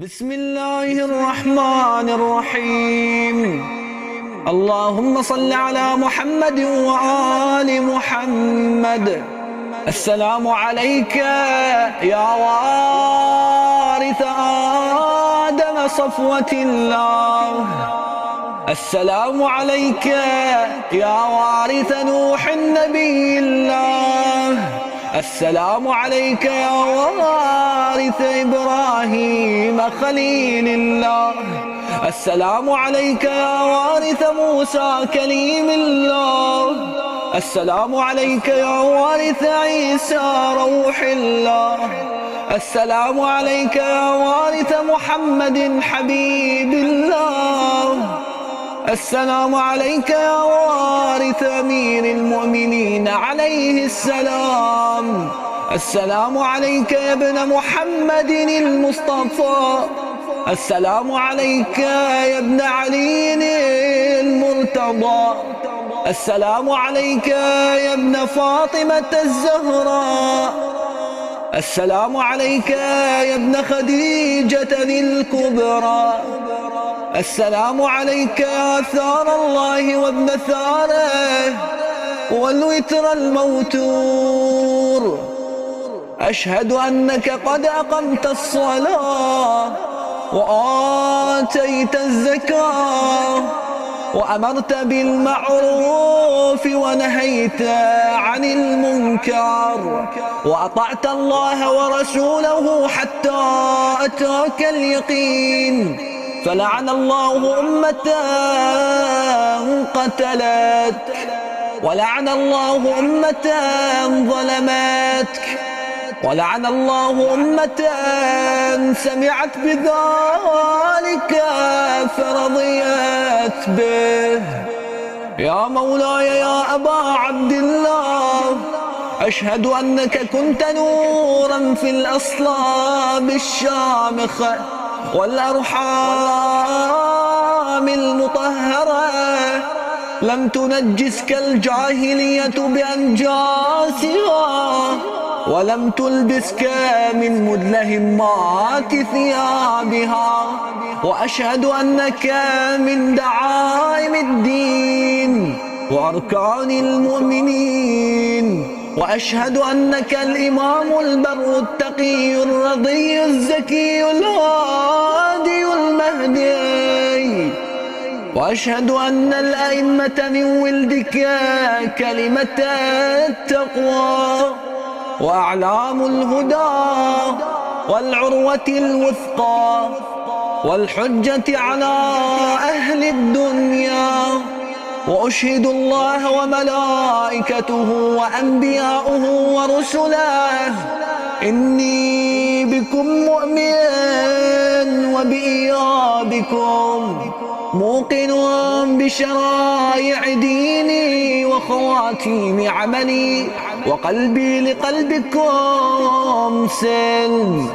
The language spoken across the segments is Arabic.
بسم الله الرحمن الرحيم. اللهم صل على محمد وآل محمد. السلام عليك يا وارث آدم صفوة الله. السلام عليك يا وارث نوح النبي الله. السلام عليك يا وارث إبراهيم خليل الله. السلام عليك يا وارث موسى كليم الله. السلام عليك يا وارث عيسى روح الله. السلام عليك يا وارث محمد حبيب الله. السلام عليك يا وارث أمير المؤمنين عليه السلام. السلام عليك يا ابن محمد المصطفى. السلام عليك يا ابن علي المرتضى. السلام عليك يا ابن فاطمة الزهراء. السلام عليك يا ابن خديجة ذي الكبرى. السلام عليك يا ثار الله وابن ثاره والوتر الموتور. أشهد أنك قد أقمت الصلاة وآتيت الزكاة وأمرت بالمعروف ونهيت عن المنكر وأطعت الله ورسوله حتى أتاك اليقين. فلعن الله أمة قتلتك، ولعن الله أمة ظلمتك، ولعن الله أمة سمعت بذلك فرضيت به. يا مولاي يا أبا عبد الله، أشهد أنك كنت نورا في الأصلاب الشامخة والأرحام المطهرة. لم تنجسك الجاهلية بأنجاسها، ولم تلبسك من مدلهمات ثيابها. وأشهد أنك من دعائم الدين وأركان المؤمنين. وأشهد أنك الإمام البر التقي الرضي الزكي الهادي المهدي. وأشهد أن الأئمة من ولدك كلمة التقوى وأعلام الهدى والعروة الوثقى والحجة على أهل الدنيا. وأشهد الله وملائكته وأنبياؤه ورسله إني بكم مؤمن وبإيابكم موقن بشرائع ديني وخواتيم عملي. وقلبي لقلبكم سلم،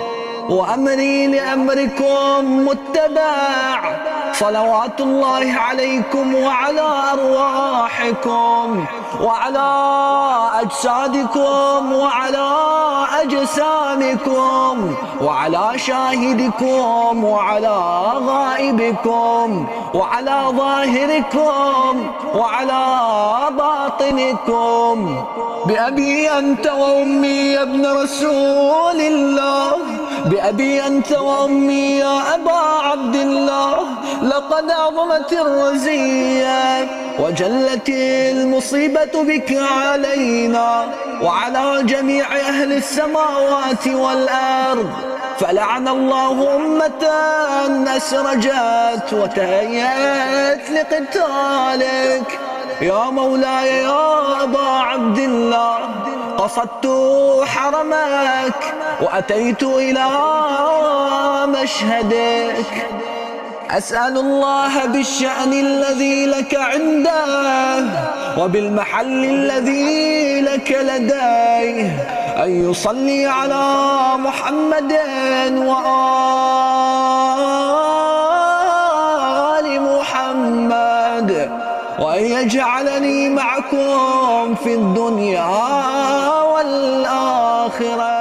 وأمري لأمركم متبع. صلوات الله عليكم وعلى أرواحكم وعلى أجسادكم وعلى أجسامكم وعلى شاهدكم وعلى غائبكم وعلى ظاهركم وعلى باطنكم. بأبي أنت وأمي يا ابن رسول الله، بأبي أنت وأمي يا أبا عبد الله. لقد عظمت الرزية وجلت المصيبة بك علينا وعلى جميع أهل السماوات والأرض. فلعن الله أمة أسرجت وتهيأت لقتالك. يا مولاي يا أبا عبد الله، قصدت حرمك وأتيت إلى مشهدك. أسأل الله بالشأن الذي لك عنده وبالمحل الذي لك لديه أن يصلي على محمد وآل محمد، وأن يجعلني معكم في الدنيا والآخرة.